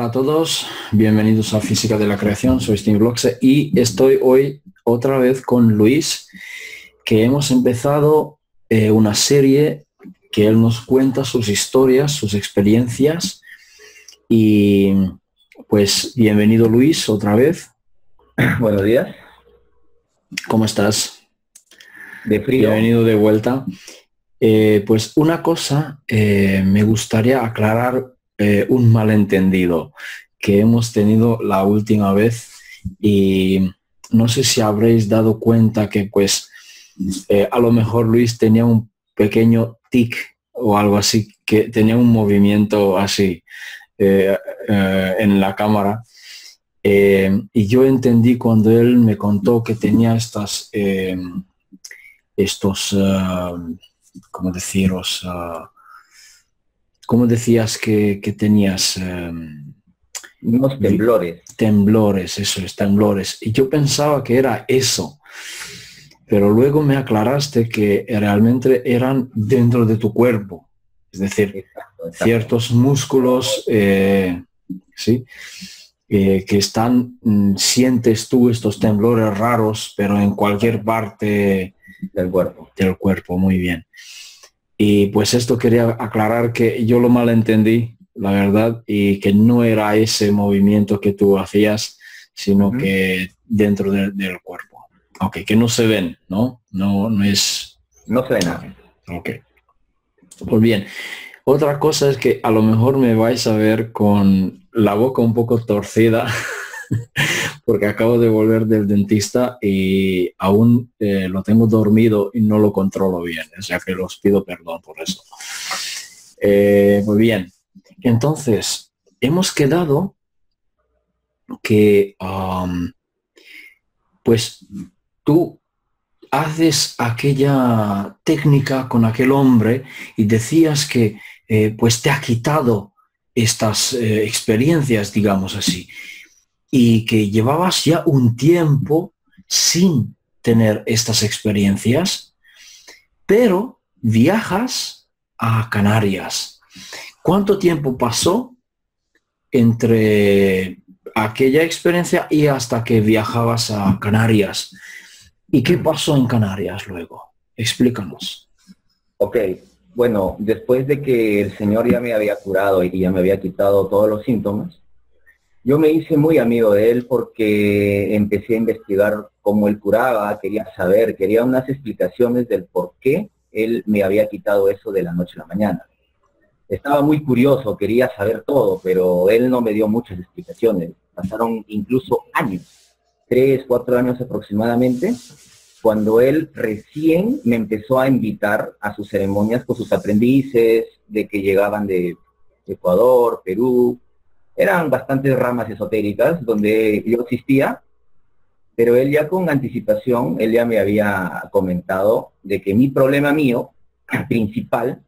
Hola a todos, bienvenidos a Física de la Creación, soy Steve Bloxe y estoy hoy otra vez con Luis, que hemos empezado una serie que él nos cuenta sus historias, sus experiencias y pues bienvenido Luis otra vez. Buenos días. ¿Cómo estás? De frío. Bienvenido de vuelta. Pues una cosa, me gustaría aclarar un malentendido que hemos tenido la última vez y no sé si habréis dado cuenta que pues a lo mejor Luis tenía un pequeño tic o algo así, que tenía un movimiento así en la cámara. Y yo entendí cuando él me contó que tenía estos, ¿cómo deciros? ¿Cómo decías que tenías? Unos temblores. Temblores, eso es, temblores. Y yo pensaba que era eso, pero luego me aclaraste que realmente eran dentro de tu cuerpo, es decir, Exacto. ciertos músculos, ¿sí? Que están, sientes tú estos temblores raros, pero en cualquier parte Del cuerpo. del cuerpo, muy bien. Y pues esto quería aclarar que yo lo malentendí, la verdad, y que no era ese movimiento que tú hacías, sino que dentro del cuerpo. Ok, que no se ven, ¿no? No es... No se ve nada. Ok. Pues bien, otra cosa es que a lo mejor me vais a ver con la boca un poco torcida porque acabo de volver del dentista y aún lo tengo dormido y no lo controlo bien, o sea que los pido perdón por eso. Muy bien, entonces hemos quedado que pues tú haces aquella técnica con aquel hombre y decías que pues te ha quitado estas experiencias, digamos así, y que llevabas ya un tiempo sin tener estas experiencias, pero viajas a Canarias. ¿Cuánto tiempo pasó entre aquella experiencia y hasta que viajabas a Canarias? ¿Y qué pasó en Canarias luego? Explícanos. Ok. Bueno, después de que el Señor ya me había curado y ya me había quitado todos los síntomas, yo me hice muy amigo de él porque empecé a investigar cómo él curaba, quería saber, quería unas explicaciones del por qué él me había quitado eso de la noche a la mañana. Estaba muy curioso, quería saber todo, pero él no me dio muchas explicaciones. Pasaron incluso años, 3, 4 años aproximadamente, cuando él recién me empezó a invitar a sus ceremonias con sus aprendices, de que llegaban de Ecuador, Perú. Eran bastantes ramas esotéricas donde yo existía, pero él ya con anticipación, él ya me había comentado de que mi problema mío, principal,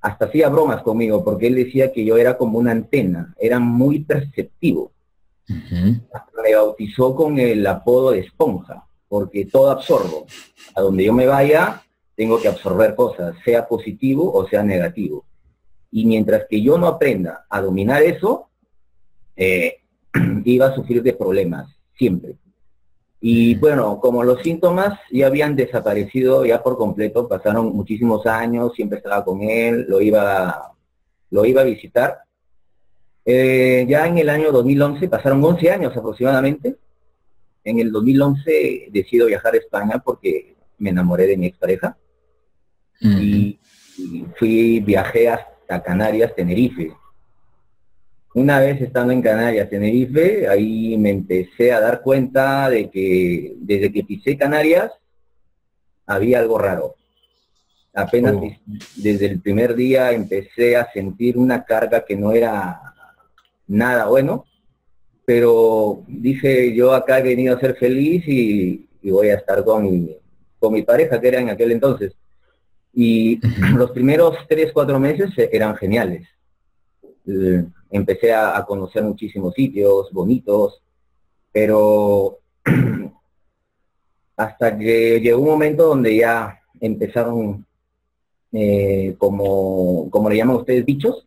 hasta hacía bromas conmigo, porque él decía que yo era como una antena, era muy perceptivo. Hasta me bautizó con el apodo de esponja, porque todo absorbo. A donde yo me vaya, tengo que absorber cosas, sea positivo o sea negativo. Y mientras que yo no aprenda a dominar eso, eh, iba a sufrir de problemas, siempre. Y bueno, como los síntomas ya habían desaparecido ya por completo, pasaron muchísimos años, siempre estaba con él, lo iba a visitar. Ya en el año 2011, pasaron 11 años aproximadamente. En el 2011 decido viajar a España porque me enamoré de mi expareja y viajé hasta Canarias, Tenerife. Una vez estando en Canarias, Tenerife, ahí me empecé a dar cuenta de que desde que pisé Canarias había algo raro. Apenas Oh. desde el primer día empecé a sentir una carga que no era nada bueno, pero dije, yo acá he venido a ser feliz y voy a estar con mi pareja, que era en aquel entonces. Y los primeros 3, 4 meses eran geniales. Empecé a conocer muchísimos sitios bonitos, pero hasta que llegó un momento donde ya empezaron, como le llaman ustedes, bichos.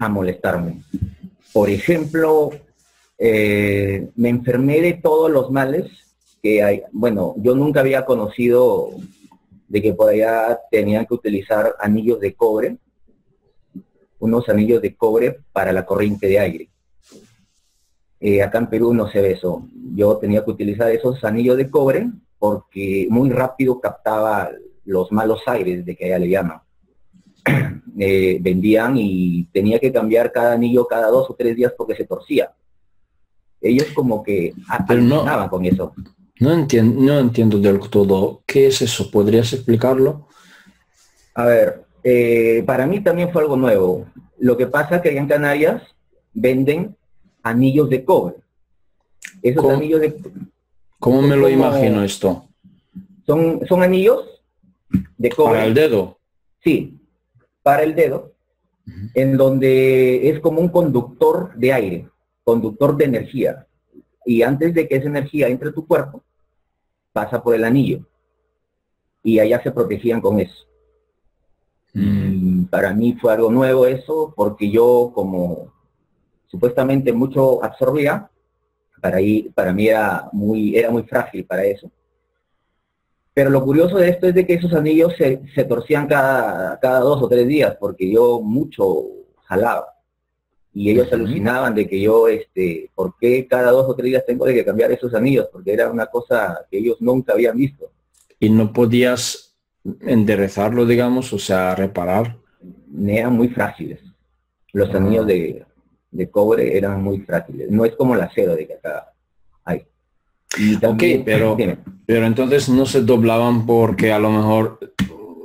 a molestarme. Por ejemplo, me enfermé de todos los males que hay. Bueno, yo nunca había conocido de que por allá tenían que utilizar anillos de cobre, unos anillos de cobre para la corriente de aire. Acá en Perú no se ve eso. Yo tenía que utilizar esos anillos de cobre porque muy rápido captaba los malos aires, de que allá le llaman. Vendían y tenía que cambiar cada anillo cada 2 o 3 días porque se torcía. Ellos como que alucinaban con eso. No entiendo del todo. ¿Qué es eso? ¿Podrías explicarlo? A ver, para mí también fue algo nuevo. Lo que pasa es que allá en Canarias venden anillos de cobre. Esos anillos de... ¿Cómo me lo imagino esto? Son anillos de cobre. ¿Para el dedo? Sí, para el dedo, en donde es como un conductor de aire, conductor de energía. Y antes de que esa energía entre a tu cuerpo, pasa por el anillo. Y allá se protegían con eso. Y para mí fue algo nuevo eso, porque yo como supuestamente mucho absorbía, para mí era muy frágil para eso. Pero lo curioso de esto es de que esos anillos se torcían cada 2 o 3 días, porque yo mucho jalaba. Y ellos alucinaban de que yo, ¿por qué cada 2 o 3 días tengo de que cambiar esos anillos? Porque era una cosa que ellos nunca habían visto. ¿Y no podías enderezarlo, digamos, o sea, reparar? Eran muy frágiles. Los anillos de cobre eran muy frágiles. No es como el acero de que acá hay. Y también, ok, pero entonces no se doblaban porque a lo mejor,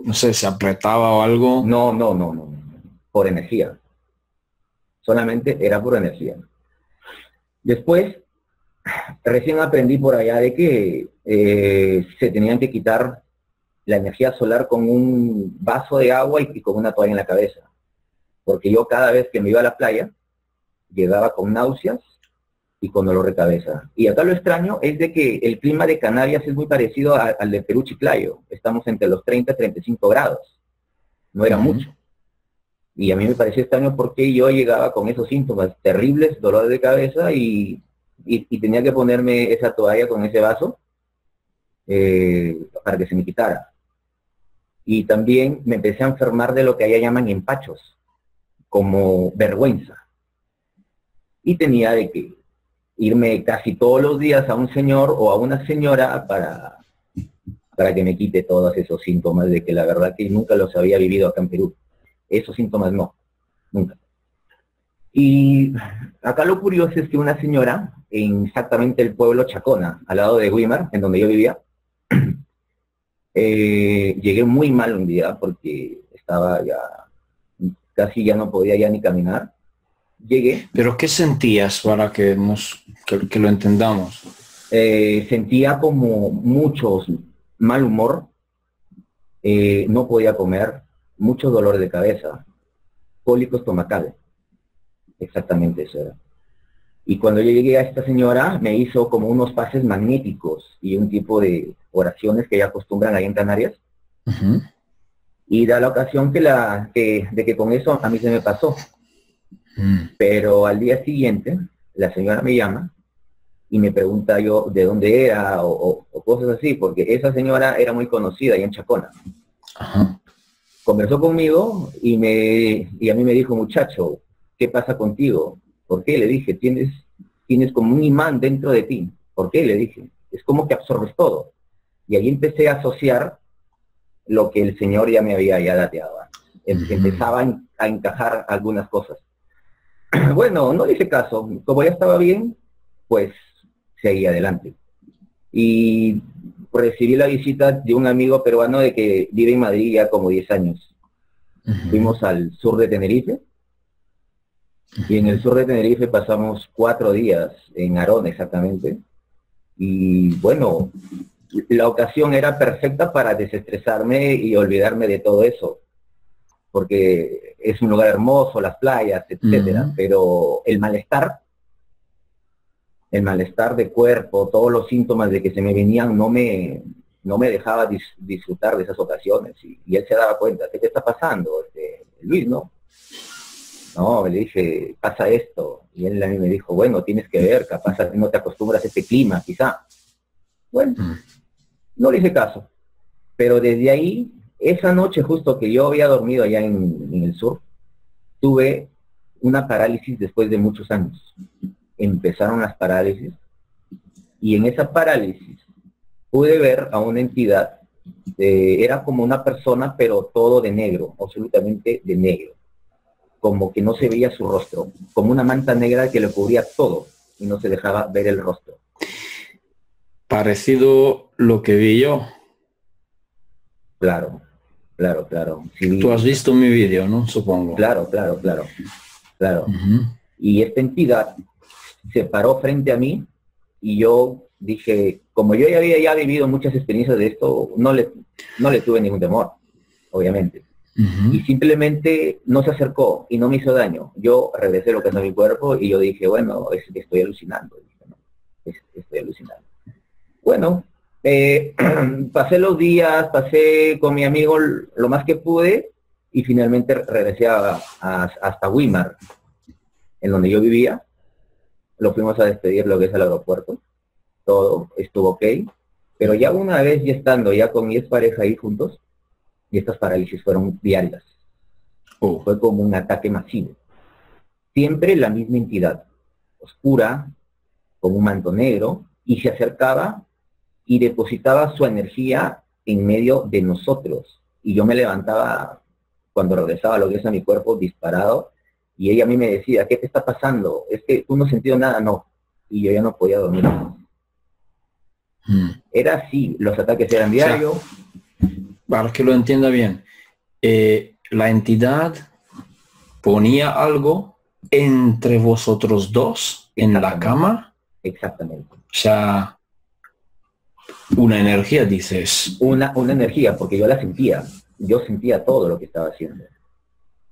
no sé, se apretaba o algo. No. Por energía. Solamente era por energía. Después, recién aprendí por allá de que se tenían que quitar la energía solar con un vaso de agua y con una toalla en la cabeza. Porque yo cada vez que me iba a la playa, llegaba con náuseas y con dolor de cabeza. Y acá lo extraño es de que el clima de Canarias es muy parecido al de Perú Chiclayo. Estamos entre los 30 y 35 grados. No era mucho. Y a mí me pareció extraño porque yo llegaba con esos síntomas terribles, dolor de cabeza, y tenía que ponerme esa toalla con ese vaso para que se me quitara. Y también me empecé a enfermar de lo que allá llaman empachos, como vergüenza. Y tenía de que irme casi todos los días a un señor o a una señora para que me quite todos esos síntomas de que la verdad que nunca los había vivido acá en Perú. Esos síntomas no, nunca. Y acá lo curioso es que una señora, en exactamente el pueblo Chacona, al lado de Güímar, en donde yo vivía, llegué muy mal un día porque estaba ya, casi ya no podía ya ni caminar. Llegué. ¿Pero qué sentías para que lo entendamos? Sentía como mucho mal humor, no podía comer, mucho dolor de cabeza, cólico estomacal, exactamente eso era. Y cuando yo llegué a esta señora, me hizo como unos pases magnéticos y un tipo de oraciones que ya acostumbran ahí en Canarias. Y da la ocasión de que con eso a mí se me pasó. Pero al día siguiente, la señora me llama y me pregunta yo de dónde era o cosas así, porque esa señora era muy conocida ahí en Chacona. Conversó conmigo y a mí me dijo, muchacho, ¿qué pasa contigo? ¿Por qué? Le dije, tienes como un imán dentro de ti. ¿Por qué? Le dije, es como que absorbes todo. Y ahí empecé a asociar lo que el Señor ya me había dateado. Empezaba a encajar algunas cosas. Bueno, no le hice caso. Como ya estaba bien, pues seguí adelante. Y recibí la visita de un amigo peruano de que vive en Madrid ya como 10 años. Fuimos al sur de Tenerife. Y en el sur de Tenerife pasamos 4 días, en Arón exactamente. Y bueno, la ocasión era perfecta para desestresarme y olvidarme de todo eso. Porque es un lugar hermoso, las playas, etcétera. Pero el malestar de cuerpo, todos los síntomas de que se me venían, no me dejaba disfrutar de esas ocasiones. Y él se daba cuenta, ¿qué te está pasando, Luis, no? No, le dije, pasa esto. Y él a mí me dijo, bueno, tienes que ver, capaz no te acostumbras a este clima, quizá. Bueno, no le hice caso. Pero desde ahí, esa noche justo que yo había dormido allá en el sur, tuve una parálisis después de muchos años. Empezaron las parálisis y en esa parálisis pude ver a una entidad, era como una persona, pero todo de negro, absolutamente de negro. Como que no se veía su rostro, como una manta negra que le cubría todo y no se dejaba ver el rostro. Parecido lo que vi yo. Claro, claro, claro. Sí, Tú has visto mi vídeo, ¿no? Supongo. claro, claro, claro, claro. Y esta entidad se paró frente a mí y yo dije, como yo ya había vivido muchas experiencias de esto, no le tuve ningún temor, obviamente. Y simplemente no se acercó y no me hizo daño. Yo regresé lo que es a mi cuerpo y yo dije, bueno, estoy alucinando. Dije, ¿no? Estoy alucinando. Bueno, pasé los días, pasé con mi amigo lo más que pude y finalmente regresé hasta Weimar, en donde yo vivía. Lo fuimos a despedir lo que es el aeropuerto. Todo estuvo ok. Pero ya una vez ya estando ya con mi expareja ahí juntos, y estas parálisis fueron diarias. Fue como un ataque masivo. Siempre la misma entidad, oscura, con un manto negro, y se acercaba y depositaba su energía en medio de nosotros. Y yo me levantaba, cuando regresaba a lo que es a mi cuerpo, disparado, y ella a mí me decía, ¿qué te está pasando? Es que tú no has sentido nada, no. Y yo ya no podía dormir más. Era así, los ataques eran diarios. O sea, para que lo entienda bien, la entidad ponía algo entre vosotros dos en la cama. Exactamente. O sea, una energía, dices. Una energía, porque yo la sentía. Yo sentía todo lo que estaba haciendo.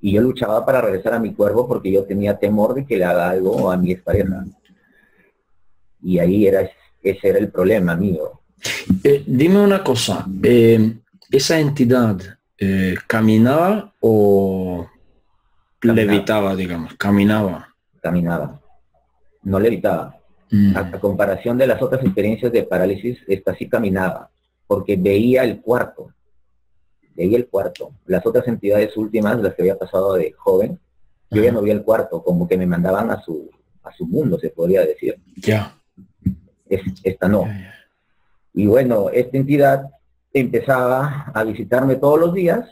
Y yo luchaba para regresar a mi cuerpo porque yo tenía temor de que le haga algo a mi expareja. Y ahí ese era el problema, amigo. Dime una cosa, ¿esa entidad caminaba o levitaba, digamos? Caminaba. Caminaba. No levitaba. A comparación de las otras experiencias de parálisis, esta sí caminaba, porque veía el cuarto. Veía el cuarto. Las otras entidades últimas, las que había pasado de joven, yo ya no veía el cuarto, como que me mandaban a su mundo, se podría decir. Ya. Esta no. Y bueno, esta entidad empezaba a visitarme todos los días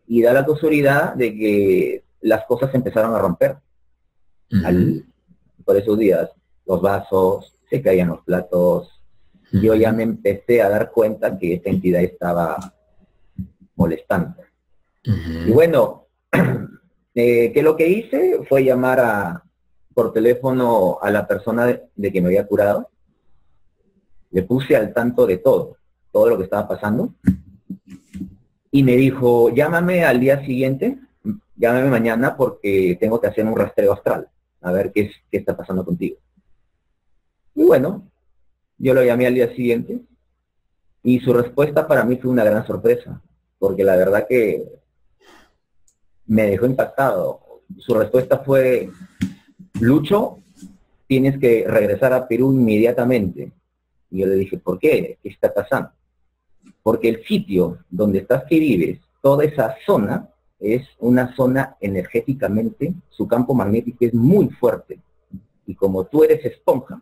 y da la casualidad de que las cosas empezaron a romper. Por esos días, los vasos, se caían los platos. Yo ya me empecé a dar cuenta que esta entidad estaba molestando. Y bueno, que lo que hice fue llamar por teléfono a la persona de que me había curado. Le puse al tanto de todo lo que estaba pasando. Y me dijo, llámame al día siguiente, llámame mañana porque tengo que hacer un rastreo astral, a ver qué está pasando contigo. Y bueno, yo lo llamé al día siguiente y su respuesta para mí fue una gran sorpresa, porque la verdad que me dejó impactado. Su respuesta fue, Lucho, tienes que regresar a Perú inmediatamente. Y yo le dije, ¿por qué? ¿Qué está pasando? Porque el sitio donde estás que vives, toda esa zona, es una zona energéticamente, su campo magnético es muy fuerte. Y como tú eres esponja,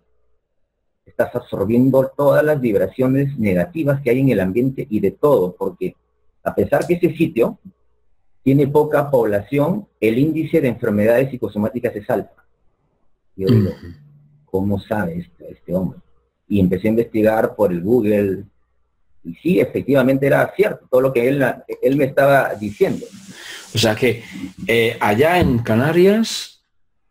estás absorbiendo todas las vibraciones negativas que hay en el ambiente y de todo, porque a pesar que ese sitio tiene poca población, el índice de enfermedades psicosomáticas es alto. Yo digo, ¿cómo sabe este hombre? Y empecé a investigar por el Google, y sí, efectivamente era cierto, todo lo que él me estaba diciendo. O sea que allá en Canarias,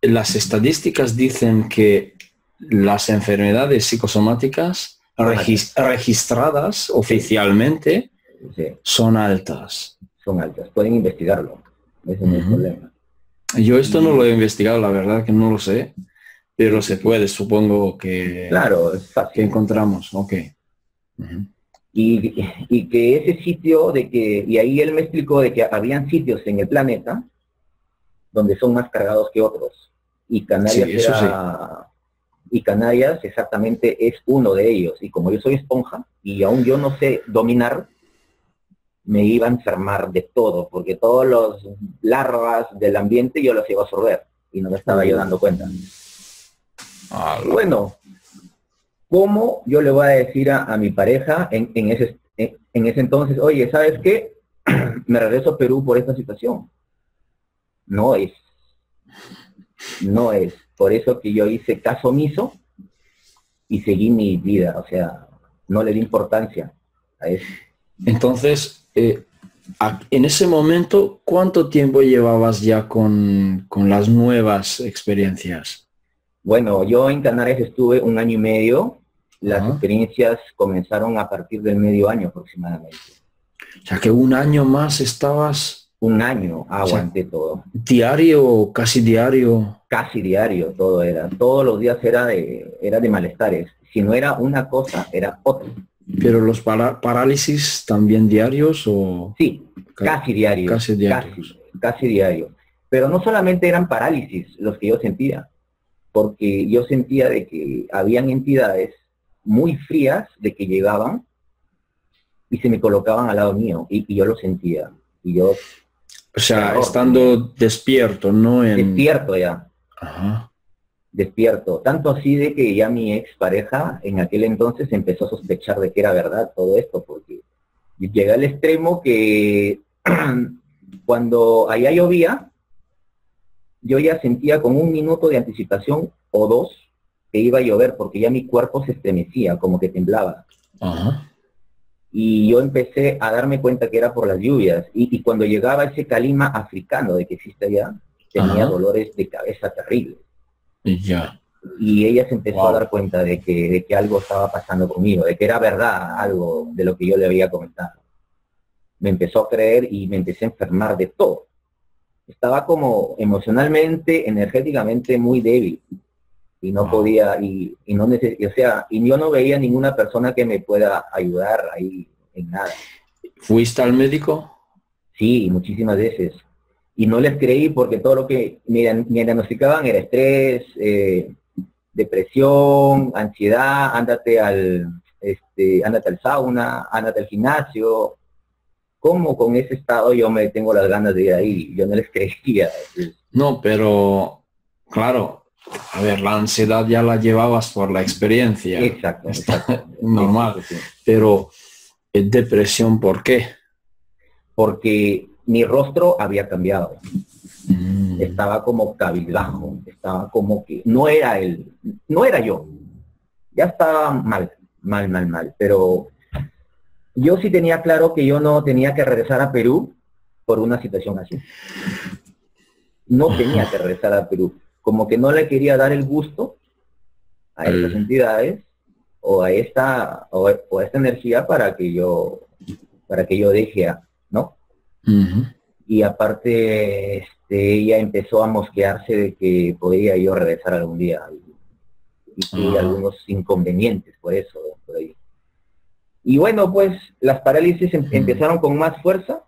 las estadísticas dicen que las enfermedades psicosomáticas registradas oficialmente son altas. Son altas, pueden investigarlo, ese no es el problema. Yo esto no lo he investigado, la verdad que no lo sé, pero se puede, supongo que... Claro, es fácil. Que encontramos, ok. Y que ese sitio y ahí él me explicó de que habían sitios en el planeta donde son más cargados que otros. Y Canarias Sí, eso sí. y Canarias exactamente es uno de ellos. Y como yo soy esponja y aún yo no sé dominar, me iba a enfermar de todo, porque todos los larvas del ambiente yo los iba a absorber y no me estaba yo dando cuenta. Y Ala. bueno, ¿cómo yo le voy a decir a mi pareja en ese entonces, oye, ¿sabes qué? Me regreso a Perú por esta situación. No es, no es. Por eso que yo hice caso omiso y seguí mi vida, o sea, no le di importancia a eso. Entonces, en ese momento, ¿cuánto tiempo llevabas ya con las nuevas experiencias? Bueno, yo en Canarias estuve 1 año y medio, las Ajá. experiencias comenzaron a partir del medio año aproximadamente. O sea, que un año más estabas, 1 año o sea, aguanté todo, diario, casi diario, casi diario todo era, todos los días era de malestares, si no era una cosa, era otra. pero los parálisis también diarios o Sí, ca- casi diarios. casi diario. Pero no solamente eran parálisis los que yo sentía, porque yo sentía de que habían entidades muy frías de que llegaban y se me colocaban al lado mío y yo lo sentía y yo O sea, terror tenía, estando despierto, no en... despierto ya, Ajá. despierto, tanto así de que ya mi ex pareja en aquel entonces empezó a sospechar de que era verdad todo esto, porque llegué al extremo que cuando allá llovía, yo ya sentía con 1 minuto de anticipación o 2 que iba a llover, porque ya mi cuerpo se estremecía, como que temblaba. Ajá. Y yo empecé a darme cuenta que era por las lluvias. Y cuando llegaba ese calima africano de que existe allá, tenía Ajá. dolores de cabeza terribles. Ya. Y ella se empezó a dar Wow. cuenta de que algo estaba pasando conmigo, de que era verdad algo de lo que yo le había comentado. Me empezó a creer y me empecé a enfermar de todo. Estaba como emocionalmente, energéticamente muy débil y no Wow. podía, y no o sea, y yo no veía ninguna persona que me pueda ayudar ahí en nada. ¿Fuiste al médico? Sí, muchísimas veces. Y no les creí porque todo lo que me diagnosticaban era estrés, depresión, ansiedad, ándate al sauna, ándate al gimnasio. ¿Cómo con ese estado yo me tengo las ganas de ir ahí? Yo no les creía. No, pero claro, a ver, la ansiedad ya la llevabas por la experiencia. Exacto, Está exacto. Sí, sí, normal. sí, sí. Pero depresión, ¿por qué? Porque mi rostro había cambiado. Mm. Estaba como cabizbajo, estaba como que no era yo. Ya estaba mal, mal, mal, mal. Pero yo sí tenía claro que yo no tenía que regresar a Perú por una situación así. No tenía que Ajá. regresar a Perú. Como que no le quería dar el gusto a esas El- entidades o a esta energía para que yo deje, ¿no? Ujú. Y aparte, ella empezó a mosquearse de que podría yo regresar algún día y tuve Ajá. algunos inconvenientes por eso, por ahí. Y bueno, pues las parálisis Mm. empezaron con más fuerza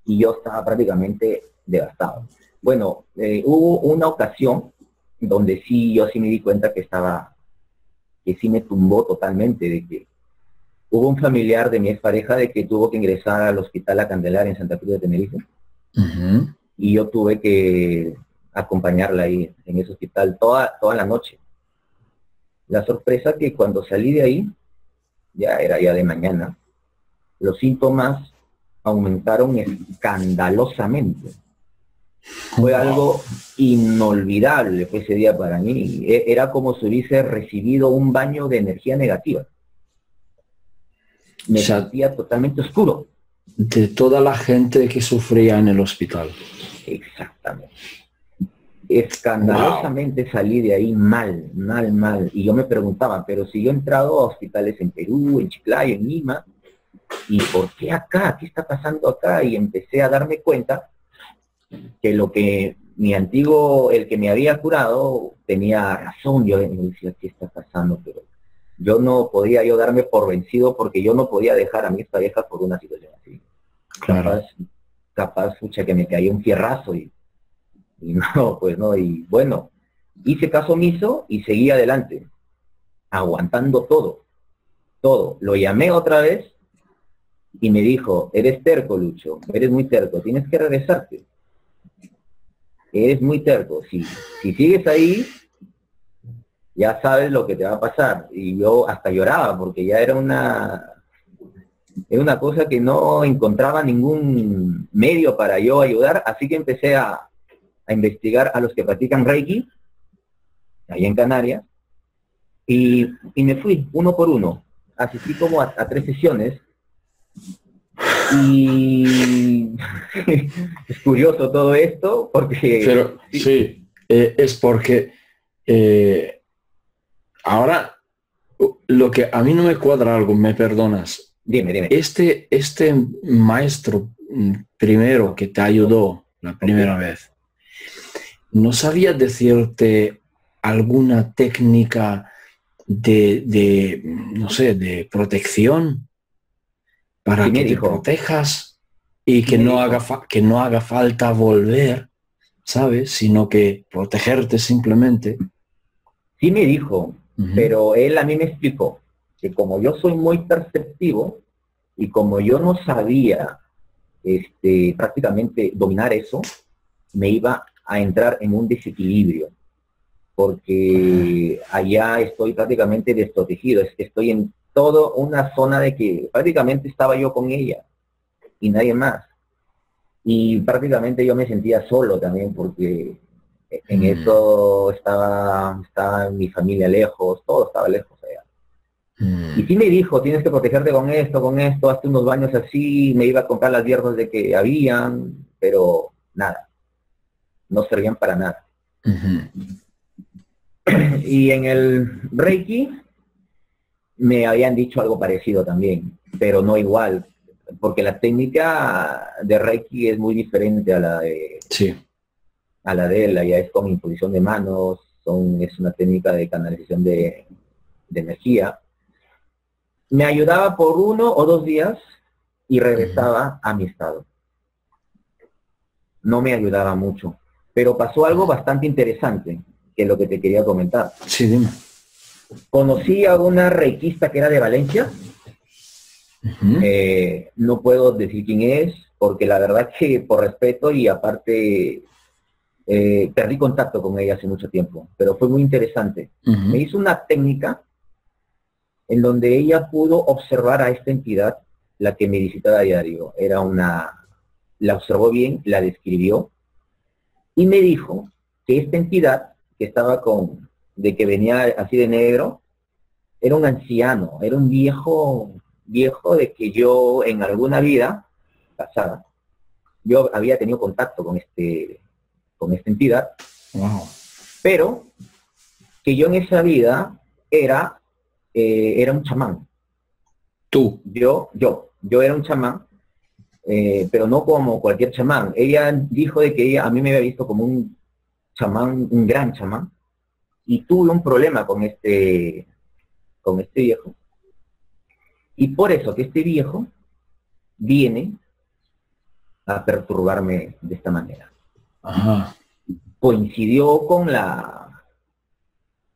y yo estaba prácticamente devastado. Bueno, hubo una ocasión donde sí, yo sí me di cuenta que sí me tumbó totalmente, de que hubo un familiar de mi expareja de que tuvo que ingresar al hospital La Candelaria en Santa Cruz de Tenerife Ujú. y yo tuve que acompañarla ahí en ese hospital toda la noche. La sorpresa que cuando salí de ahí, ya era ya de mañana, los síntomas aumentaron escandalosamente. Fue Wow. algo inolvidable fue ese día para mí. Era como si hubiese recibido un baño de energía negativa. O Me sea, sentía totalmente oscuro. de toda la gente que sufría en el hospital. Exactamente. Wow. Escandalosamente salí de ahí mal, mal, mal. Y yo me preguntaba, pero si yo he entrado a hospitales en Perú, en Chiclayo, en Lima, ¿y por qué acá? ¿Qué está pasando acá? Y empecé a darme cuenta que lo que mi antiguo, el que me había curado, tenía razón. Yo me decía, ¿qué está pasando? Pero yo no podía yo darme por vencido porque yo no podía dejar a mis parejas por una situación así. Claro. Capaz, capaz, pucha, que me caía un fierrazo Y no, pues no, y bueno, hice caso omiso y seguí adelante, aguantando todo, todo. Lo llamé otra vez y me dijo, eres terco, Lucho, eres muy terco, tienes que regresarte. Eres muy terco. Si sigues ahí, ya sabes lo que te va a pasar. Y yo hasta lloraba porque ya era una cosa que no encontraba ningún medio para yo ayudar, así que empecé a investigar a los que practican Reiki, ahí en Canarias, y me fui uno por uno. Asistí como a 3 sesiones y es curioso todo esto porque... Pero sí, es porque ahora lo que a mí no me cuadra algo, me perdonas. Dime, dime. Este maestro primero que te ayudó la primera vez, ¿no sabía decirte alguna técnica no sé, de protección para Sí que me te dijo, protejas y sí que me no dijo. que no haga falta volver, ¿sabes? Sino que protegerte simplemente. Sí me dijo, Ujú. pero él a mí me explicó que como yo soy muy perceptivo y como yo no sabía prácticamente dominar eso, me iba a entrar en un desequilibrio, porque allá estoy prácticamente desprotegido, es que estoy en toda una zona de que prácticamente estaba yo con ella y nadie más. Y prácticamente yo me sentía solo también porque en Mm, eso estaba mi familia lejos, todo estaba lejos allá. Y mm, sí me dijo, tienes que protegerte con esto, hazte unos baños así, me iba a comprar las hierbas de que habían, pero nada, no servían para nada. ujú. Y en el Reiki me habían dicho algo parecido también, pero no igual, porque la técnica de Reiki es muy diferente Sí. a la de él, ya es con imposición de manos, es una técnica de canalización de energía. Me ayudaba por 1 o 2 días y Ujú. regresaba a mi estado. No me ayudaba mucho, pero pasó algo bastante interesante, que es lo que te quería comentar. Sí, dime. Conocí a una reikista que era de Valencia. Ujú. No puedo decir quién es, porque la verdad que por respeto y aparte perdí contacto con ella hace mucho tiempo, pero fue muy interesante. Me Ujú. hizo una técnica en donde ella pudo observar a esta entidad, la que me visitaba a diario. La observó bien, la describió y me dijo que esta entidad que estaba de que venía así de negro, era un anciano, era un viejo, viejo de que yo en alguna vida pasada, yo había tenido contacto con esta entidad, Wow. pero que yo en esa vida era un chamán. Tú. Yo era un chamán, pero no como cualquier chamán. Ella dijo de que ella a mí me había visto como un chamán, un gran chamán, y tuve un problema con este viejo. Y por eso que este viejo viene a perturbarme de esta manera. Ajá. Coincidió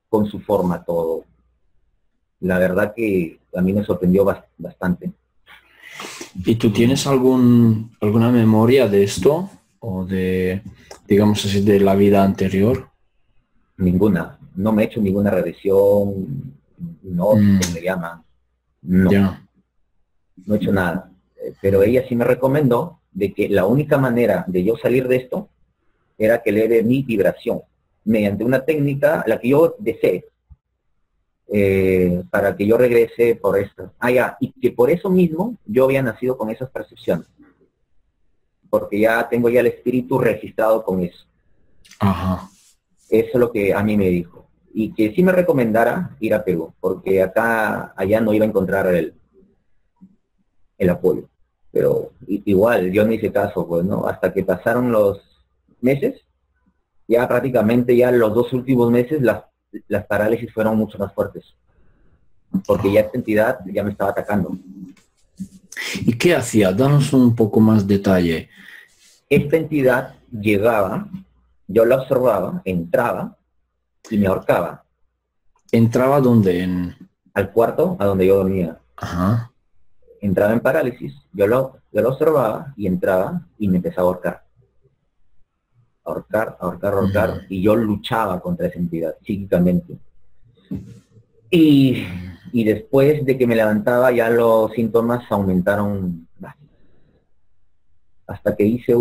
con su forma todo. La verdad que a mí me sorprendió bastante. ¿Y tú tienes Y alguna memoria de esto? O de, digamos así, de la vida anterior? ninguna, no me he hecho ninguna regresión, hipnosis, Mm, le llaman. No, ya. no he hecho nada. Pero Mm, ella sí me recomendó de que la única manera de yo salir de esto era que eleve mi vibración mediante una técnica, la que yo desee, para que yo regrese por esto. Ah, ya, y que por eso mismo yo había nacido con esas percepciones, porque ya tengo ya el espíritu registrado con eso. ajá. Eso es lo que a mí me dijo. Y que sí me recomendara ir a Perú, porque allá no iba a encontrar el apoyo. Pero igual, yo no hice caso, pues, ¿no? Hasta que pasaron los meses, ya prácticamente ya los 2 últimos meses las parálisis fueron mucho más fuertes, porque ya esta entidad ya me estaba atacando. ¿Y qué hacía? Danos un poco más detalle. Esta entidad llegaba, Yo la observaba, entraba y me ahorcaba. ¿Entraba donde? Al cuarto a donde yo dormía. Ajá. Entraba en parálisis, yo lo observaba y entraba y me empezaba a ahorcar. Ahorcar, ahorcar, ahorcar, Mm, y yo luchaba contra esa entidad psíquicamente. Y, y después de que me levantaba ya los síntomas aumentaron hasta que hice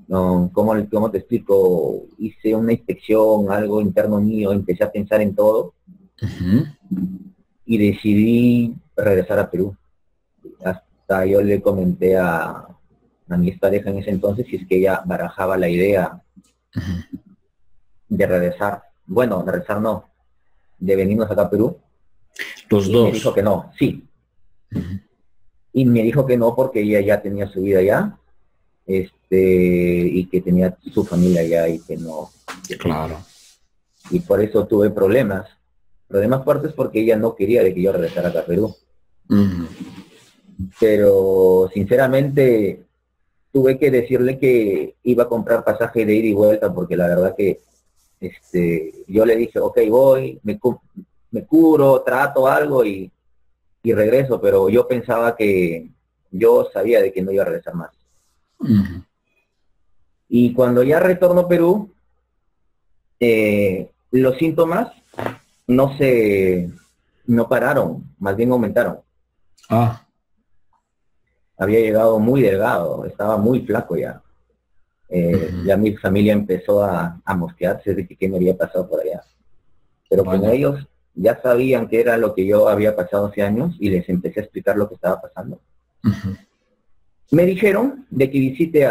no, ¿cómo te explico? Hice una inspección, algo interno mío, empecé a pensar en todo ujú. y decidí regresar a Perú. Hasta yo le comenté a mi pareja en ese entonces si es que ella barajaba la idea Ujú. de regresar. Bueno, de regresar no, de venirnos acá a Perú. Los Y me dijo dos. que no, sí. Ujú. Y me dijo que no porque ella ya tenía su vida allá, y que tenía su familia allá y que no. Claro. Y por eso tuve problemas. Problemas fuertes porque ella no quería de que yo regresara acá a Perú. Ujú. Pero sinceramente tuve que decirle que iba a comprar pasaje de ida y vuelta porque la verdad que yo le dije, ok, voy, me curo, trato algo y regreso, pero yo pensaba que yo sabía de que no iba a regresar más. Ujú. Y cuando ya retorno a Perú, los síntomas no se, no pararon, más bien aumentaron. Ah. Había llegado muy delgado, estaba muy flaco ya. Ujú. Ya mi familia empezó a mosquearse de que qué me había pasado por allá. Pero como Vaya. ellos ya sabían que era lo que yo había pasado hace años y les empecé a explicar lo que estaba pasando, Ujú. me dijeron de que visite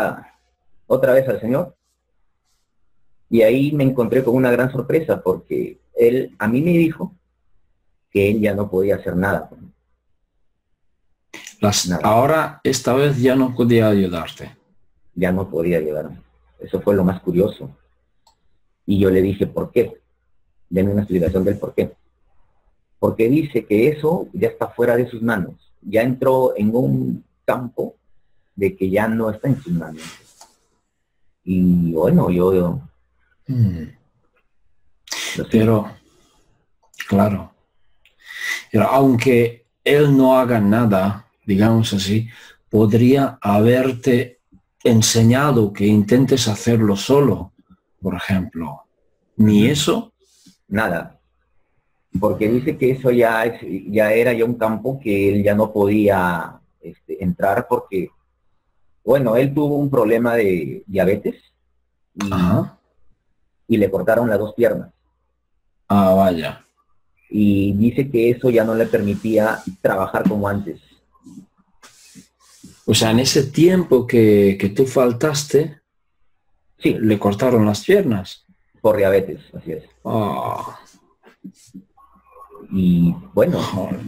otra vez al Señor. Y ahí me encontré con una gran sorpresa porque él a mí me dijo que él ya no podía hacer nada, nada, Ahora, esta vez ya no podía ayudarte. ya no podía ayudarme. Eso fue lo más curioso. Y yo le dije, ¿por qué? Denme una explicación del por qué. Porque dice que eso ya está fuera de sus manos. Ya entró en un campo de que ya no está en sus manos. Y bueno, yo Mm. lo siento. Pero, claro, pero aunque él no haga nada, digamos así, podría haberte enseñado que intentes hacerlo solo, por ejemplo. Ni Ujú. eso. Nada. Porque dice que eso ya era ya un campo que él ya no podía entrar porque, bueno, él tuvo un problema de diabetes y, Ajá. y le cortaron las dos piernas. Ah, vaya. Y dice que eso ya no le permitía trabajar como antes. O sea, en ese tiempo que tú faltaste, Sí, le cortaron las piernas. por diabetes, así es. Ah, Y bueno, joder.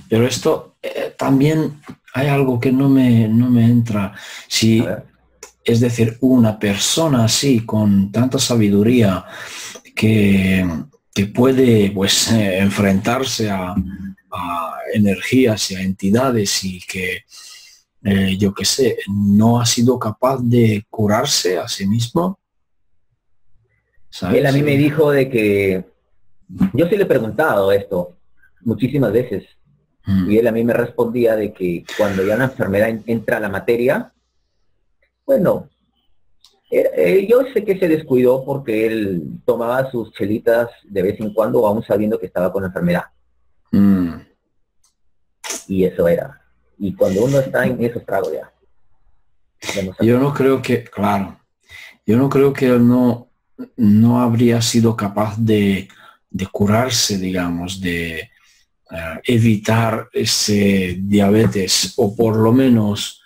Pero esto también hay algo que no me entra. a Si, ver, es decir, una persona así, con tanta sabiduría, que, que puede pues enfrentarse a energías y a entidades y que, yo qué sé, no ha sido capaz de curarse a sí mismo, él a ¿sabes? mí me dijo de que, yo sí le he preguntado esto muchísimas veces, y Mm. él a mí me respondía de que cuando ya la enfermedad entra a la materia, bueno, yo sé que se descuidó porque él tomaba sus chelitas de vez en cuando, aún sabiendo que estaba con la enfermedad. Mm. Y eso era. Y cuando uno está en esos tragos ya no Yo sabe. no creo que, claro, yo no creo que él no habría sido capaz de curarse, digamos, de evitar ese diabetes o por lo menos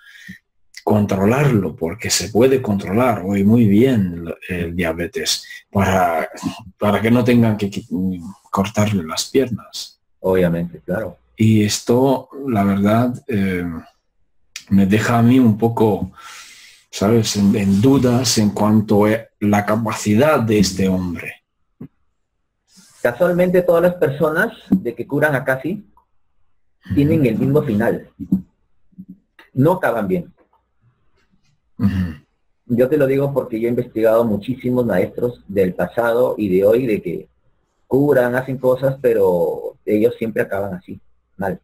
controlarlo, porque se puede controlar hoy muy bien el diabetes para que no tengan que cortarle las piernas. Obviamente, claro. Y esto, la verdad, me deja a mí un poco, ¿sabes?, en dudas en cuanto a la capacidad de este hombre. Casualmente todas las personas de que curan a casi Ujú. tienen el mismo final. No acaban bien. Ujú. Yo te lo digo porque yo he investigado muchísimos maestros del pasado y de hoy de que curan, hacen cosas, pero ellos siempre acaban así, mal,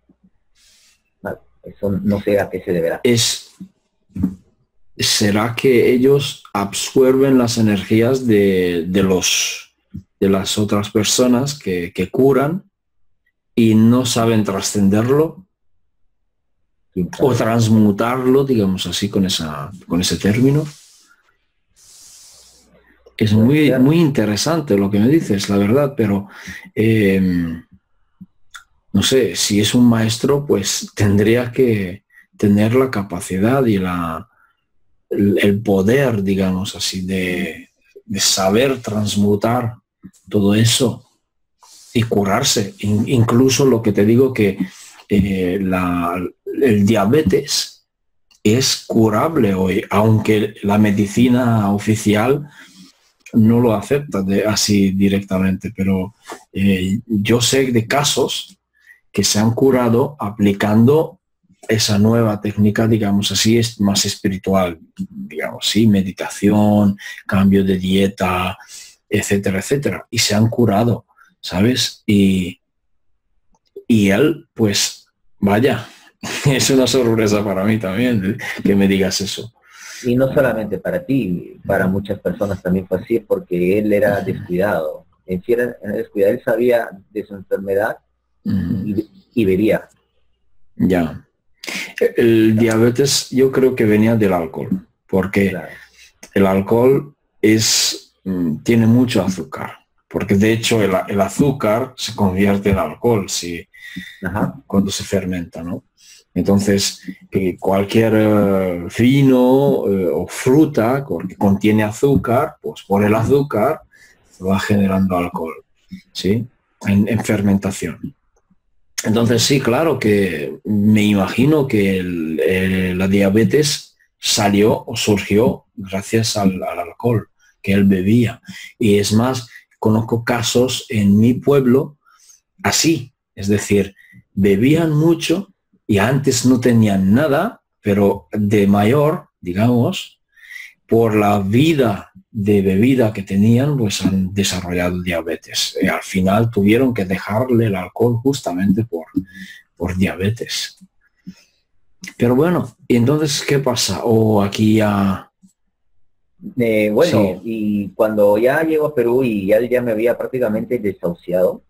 mal. Eso no sé a qué se deberá. ¿Será que ellos absorben las energías de las otras personas que curan y no saben trascenderlo o transmutarlo, digamos así, con ese término? Es muy interesante lo que me dices, la verdad, pero no sé, si es un maestro, pues tendría que tener la capacidad y el poder, digamos así, de saber transmutar todo eso y curarse. Incluso lo que te digo que el diabetes es curable hoy, aunque la medicina oficial no lo acepta así directamente, pero yo sé de casos que se han curado aplicando esa nueva técnica, digamos así, es más espiritual, digamos, sí, meditación, cambio de dieta, etcétera, etcétera, y se han curado, ¿sabes? Y él, pues, vaya, es una sorpresa para mí también que me digas eso. Y no solamente para ti, para muchas personas también fue así, porque él era descuidado. En sí era descuidado, él sabía de su enfermedad y vería. Ya. El diabetes yo creo que venía del alcohol, porque Claro. el alcohol tiene mucho azúcar, porque de hecho el azúcar se convierte en alcohol cuando se fermenta, ¿no? Entonces, cualquier vino o fruta que contiene azúcar, pues por el azúcar se va generando alcohol, ¿sí? En fermentación. Entonces sí, claro que me imagino que la diabetes salió o surgió gracias al alcohol que él bebía. Y es más, conozco casos en mi pueblo así, es decir, bebían mucho y antes no tenían nada, pero de mayor, digamos, por la vida de bebida que tenían, pues han desarrollado diabetes. Y al final tuvieron que dejarle el alcohol justamente por diabetes. Pero bueno, ¿y entonces qué pasa? O aquí ya... Bueno, Sí. y cuando ya llego a Perú y ya me había prácticamente desahuciado,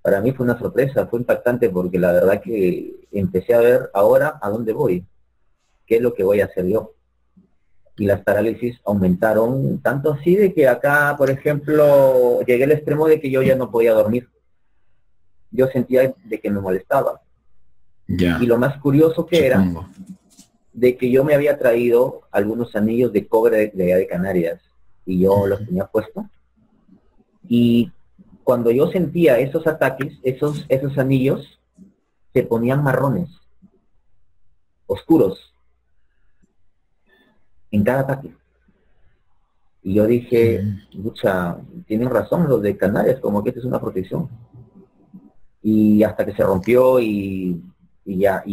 para mí fue una sorpresa, fue impactante porque la verdad que empecé a ver ahora a dónde voy, qué es lo que voy a hacer yo. Y las parálisis aumentaron tanto así de que acá, por ejemplo, llegué al extremo de que yo ya no podía dormir. Yo sentía de que me molestaba. Y Ya, lo más curioso que era supongo. de que yo me había traído algunos anillos de cobre de allá de Canarias y yo los tenía puestos. Y cuando yo sentía esos ataques, esos anillos se ponían marrones, oscuros, en cada ataque. Y yo dije, mucha, tienen razón los de Canarias, como que esta es una protección. Y hasta que se rompió y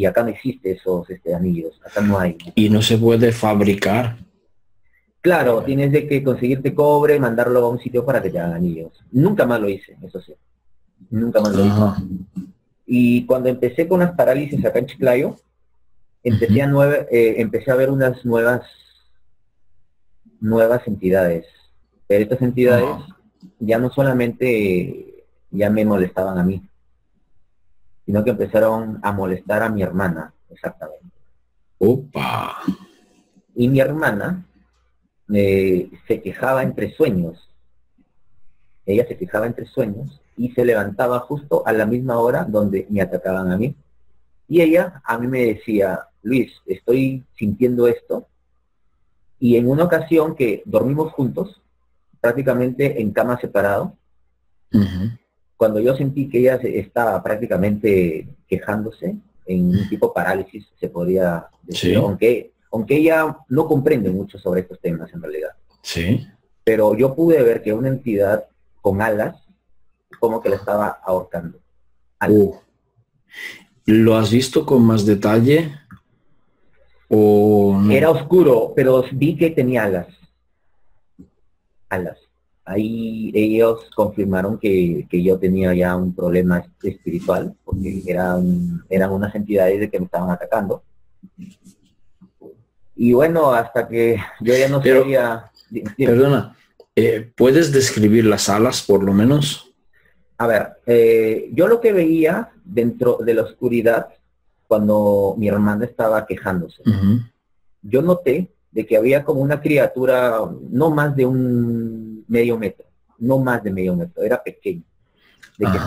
acá no existe esos anillos, acá no hay. Y no se puede fabricar. Claro, tienes de que conseguirte cobre, mandarlo a un sitio para que te hagan anillos. Nunca más lo hice, eso sí, nunca más lo hice. Ajá. Y cuando empecé con las parálisis acá en Chiclayo, empecé a ver unas nuevas entidades. Pero estas entidades Ajá. ya no solamente ya me molestaban a mí, sino que empezaron a molestar a mi hermana, exactamente. Opa. Y mi hermana se quejaba entre sueños. Ella se quejaba entre sueños y se levantaba justo a la misma hora donde me atacaban a mí. Y ella a mí me decía, Luis, estoy sintiendo esto. Y en una ocasión que dormimos juntos, prácticamente en cama separado, Ujú. cuando yo sentí que ella estaba prácticamente quejándose, en un tipo parálisis, se podría decir, Sí, aunque ella no comprende mucho sobre estos temas en realidad. sí. Pero yo pude ver que una entidad con alas, como que la estaba ahorcando. Alas. ¿Lo has visto con más detalle? o no? Era oscuro, pero vi que tenía alas. Alas. Ahí ellos confirmaron que yo tenía ya un problema espiritual, porque eran unas entidades de que me estaban atacando. Y bueno, hasta que yo ya no Pero, sabía... perdona, ¿puedes describir las alas por lo menos? A ver, yo lo que veía dentro de la oscuridad, cuando mi hermana estaba quejándose, yo noté de que había como una criatura no más de un medio metro, no más de medio metro, era pequeño, de que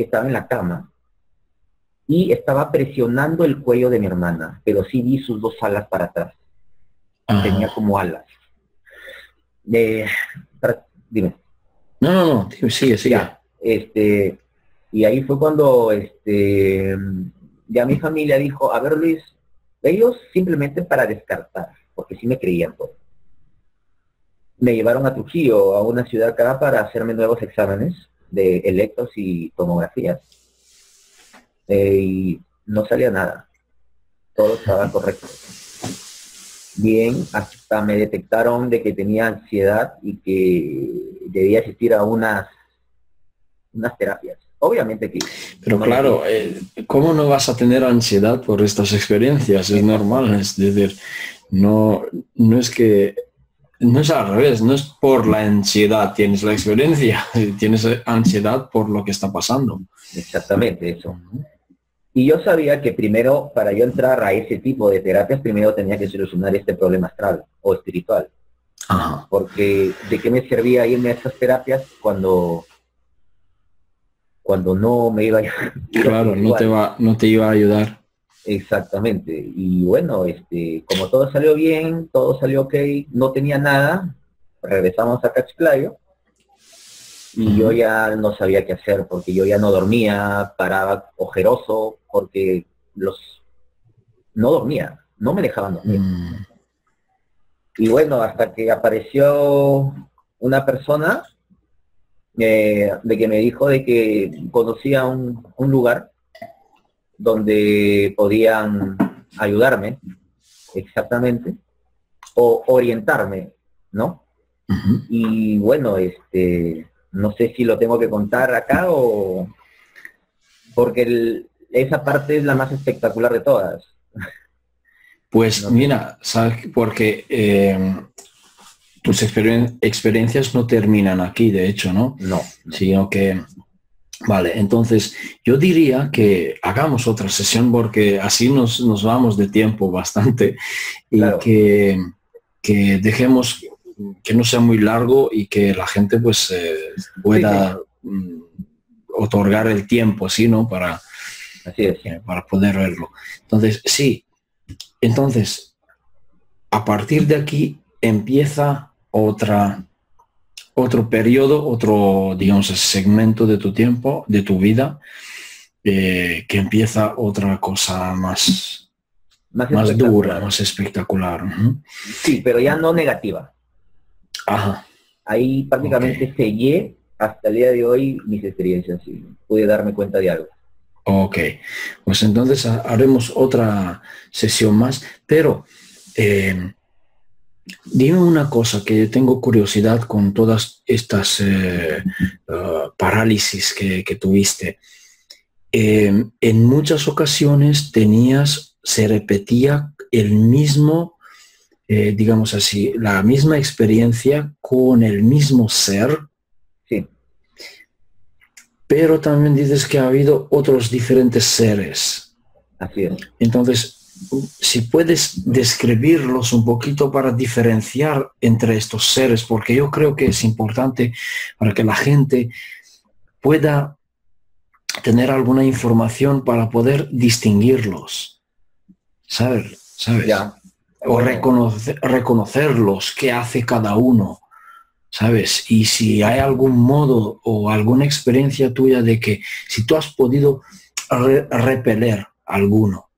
estaba en la cama y estaba presionando el cuello de mi hermana, pero sí vi sus dos alas para atrás. Tenía como alas. Dime. No, sigue. Ya, y ahí fue cuando ya mi familia dijo, a ver Luis, ellos simplemente para descartar, porque sí me creían todo. Me llevaron a Trujillo, a una ciudad acá, para hacerme nuevos exámenes de electros y tomografías. Y no salía nada. Todo estaba correcto. Bien, hasta me detectaron de que tenía ansiedad y que debía asistir a unas terapias. Obviamente que... Pero no claro, ¿cómo no vas a tener ansiedad por estas experiencias? Es normal, es decir, no es que... No es al revés, no es por la ansiedad tienes la experiencia, tienes ansiedad por lo que está pasando. Exactamente eso. Y yo sabía que primero, para yo entrar a ese tipo de terapias, primero tenía que solucionar este problema astral o espiritual. Ajá. Porque ¿de qué me servía irme a esas terapias cuando no me iba a ir? Claro, no te iba a ayudar. Exactamente. Y bueno, como todo salió bien, todo salió ok, no tenía nada, regresamos a Cachiclayo y yo ya no sabía qué hacer, porque yo ya no dormía, paraba ojeroso, porque no dormía, no me dejaban dormir. Y bueno, hasta que apareció una persona de que me dijo de que conocía un lugar donde podían ayudarme, exactamente, o orientarme, ¿no? Y bueno, no sé si lo tengo que contar acá o... porque esa parte es la más espectacular de todas. Pues No sé. mira, ¿sabes? Porque tus experiencias no terminan aquí, de hecho, ¿no? No. Sino que... Vale, entonces yo diría que hagamos otra sesión porque así nos vamos de tiempo bastante y Claro. que dejemos que no sea muy largo y que la gente pues pueda otorgar el tiempo, ¿sí? ¿No? Así es. Para poder verlo. Entonces, sí, entonces a partir de aquí empieza otro periodo, otro, digamos, segmento de tu tiempo, de tu vida, que empieza otra cosa más dura, más espectacular. Sí, pero ya no negativa. Ajá. Ahí prácticamente sellé hasta el día de hoy mis experiencias y pude darme cuenta de algo. Ok, pues entonces haremos otra sesión más, pero dime una cosa que yo tengo curiosidad con todas estas parálisis que tuviste. En muchas ocasiones se repetía el mismo, digamos así, la misma experiencia con el mismo ser. Sí. Pero también dices que ha habido otros diferentes seres. Así es. Entonces, si puedes describirlos un poquito para diferenciar entre estos seres, porque yo creo que es importante para que la gente pueda tener alguna información para poder distinguirlos, ¿sabes? Ya. O reconocerlos, qué hace cada uno, ¿sabes? Y si hay algún modo o alguna experiencia tuya de que si tú has podido repeler alguno,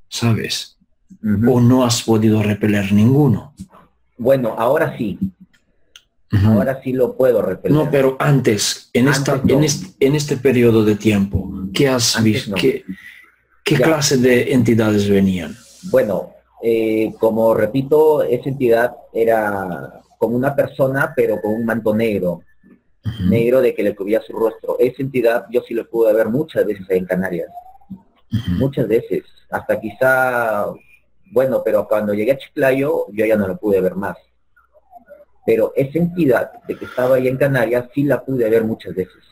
¿sabes? O no has podido repeler ninguno. Bueno, ahora sí. Ahora sí lo puedo repeler. No, pero antes, en este periodo de tiempo, ¿qué has visto? No. ¿Qué clase de entidades venían? Bueno, como repito, esa entidad era como una persona, pero con un manto negro, Ujú, negro de que le cubría su rostro. Esa entidad yo sí lo pude ver muchas veces ahí en Canarias, ujú. muchas veces, hasta quizá, bueno, pero cuando llegué a Chiclayo yo ya no lo pude ver más. Pero esa entidad de que estaba ahí en Canarias sí la pude ver muchas veces.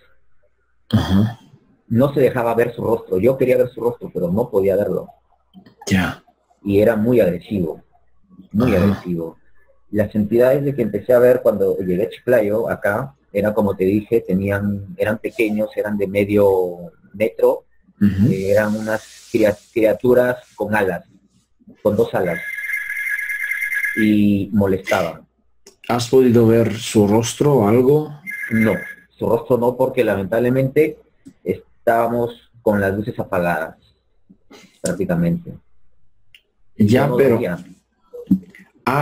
Ajá, No se dejaba ver su rostro. Yo quería ver su rostro, pero no podía verlo. ya, Y era muy agresivo, muy ajá, agresivo. Las entidades de que empecé a ver cuando llegué a Chiclayo, acá, era como te dije, eran pequeños, eran de medio metro, ujú. eran unas criaturas con alas, con dos alas, y molestaban. ¿Has podido ver su rostro o algo? No, su rostro no, porque lamentablemente estábamos con las luces apagadas, prácticamente. Y yo Ya, no pero, dormía,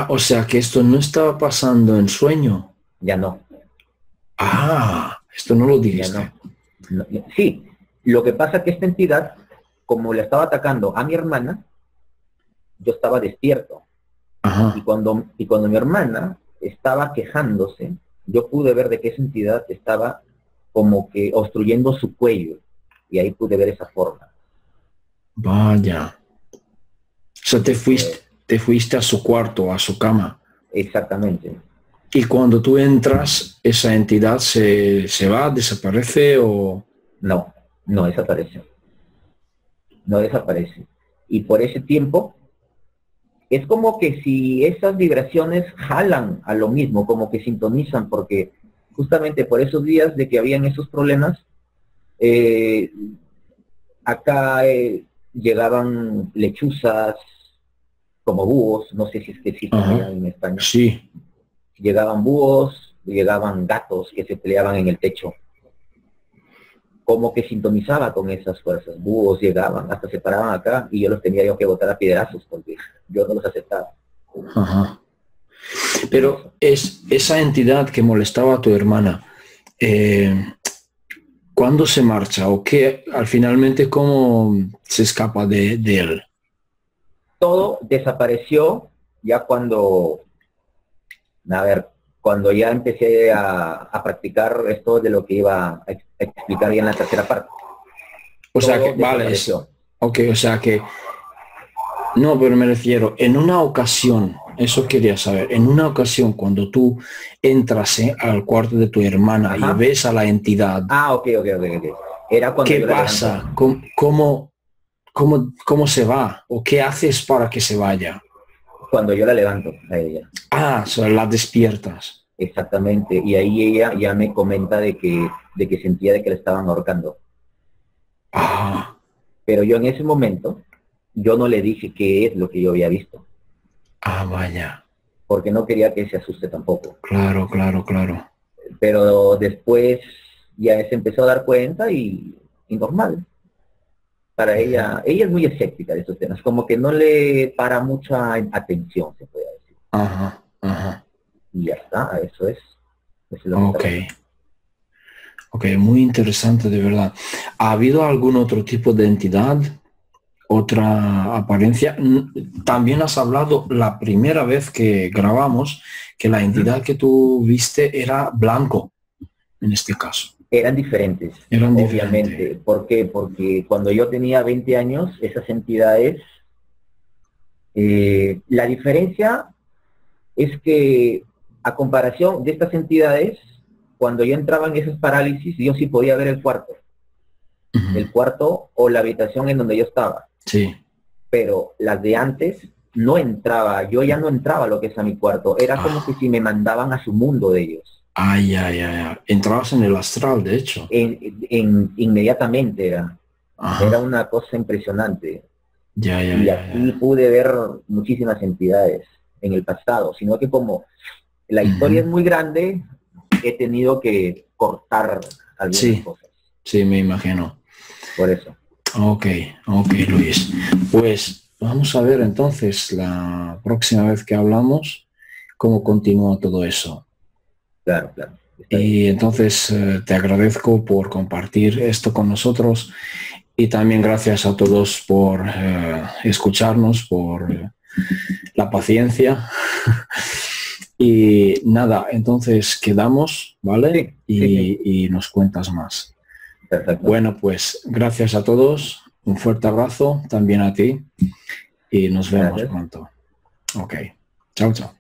o sea que esto no estaba pasando en sueño. ya no, Esto no lo ya dijiste. no. Sí, lo que pasa es que esta entidad, como le estaba atacando a mi hermana, yo estaba despierto. Ajá, Y cuando mi hermana estaba quejándose, yo pude ver de que esa entidad estaba como que obstruyendo su cuello. Y ahí pude ver esa forma. vaya. O sea, Eso es, te fuiste a su cuarto, a su cama. exactamente. Y cuando tú entras, esa entidad se va, desaparece o... No, no desaparece. No desaparece. Y por ese tiempo, es como que si esas vibraciones jalan a lo mismo, como que sintonizan, porque justamente por esos días de que habían esos problemas, eh, acá llegaban lechuzas como búhos, no sé si es que existen allá Ajá, en España, sí. llegaban búhos, llegaban gatos que se peleaban en el techo, como que sintonizaba con esas fuerzas, búhos llegaban, hasta se paraban acá y yo los tenía yo que botar a piedrazos porque yo no los aceptaba. Ajá. Y Pero eso. es esa entidad que molestaba a tu hermana, eh, ¿cuándo se marcha? ¿O qué? Al finalmente, ¿cómo se escapa de él? Todo desapareció ya cuando, a ver, cuando ya empecé a practicar esto de lo que iba a explicar ya en la tercera parte. O sea que, Todo vale, desapareció. ok, o sea que, no, pero me refiero, en una ocasión, eso quería saber, en una ocasión cuando tú entras al cuarto de tu hermana y Ajá. ves a la entidad, Ah, ok, ok, ok, ok. Era cuando ¿qué yo la levanto. pasa? ¿Cómo se va? ¿O qué haces para que se vaya? Cuando yo la levanto a ella. O sea, la despiertas. Exactamente. Y ahí ella ya me comenta de que sentía de que la estaban ahorcando. Ah, Pero yo en ese momento, yo no le dije qué es lo que yo había visto, vaya. porque no quería que se asuste tampoco. Claro, claro, claro. Pero después ya se empezó a dar cuenta y normal. Para Ujú. ella es muy escéptica de estos temas, como que no le para mucha atención, se puede decir. Ajá, ajá. Y ya está, eso es lo que está Ok, pasando. ok, muy interesante de verdad. ¿Ha habido algún otro tipo de entidad? Otra apariencia. También has hablado la primera vez que grabamos que la Uh -huh. entidad que tú viste era blanco, en este caso. Eran diferentes, Eran diferentes. obviamente. ¿Por qué? Porque cuando yo tenía 20 años, esas entidades, la diferencia es que a comparación de estas entidades, cuando yo entraba en esas parálisis, yo sí podía ver Ujú. el cuarto o la habitación en donde yo estaba. Sí. Pero las de antes no entraba, yo ya no entraba a lo que es a mi cuarto. Era como que Ah, si me mandaban a su mundo de ellos. ay, ay, ay, ay. Entrabas en el astral, de hecho. Inmediatamente era Ajá. una cosa impresionante. Ya, ya, Y ya, así ya. pude ver muchísimas entidades en el pasado, sino que como la historia Ujú. es muy grande, he tenido que cortar algunas Sí, cosas. sí, me imagino. Por eso, Ok, ok, Luis. Pues vamos a ver entonces la próxima vez que hablamos cómo continúa todo eso. claro, claro, está bien. Y entonces te agradezco por compartir esto con nosotros Y también gracias a todos por escucharnos, por la paciencia. Y nada, entonces quedamos, ¿vale? Y nos cuentas más. Perfecto. Bueno, pues gracias a todos. Un fuerte abrazo también a ti. Y nos vemos pronto. Ok. Chao, chao.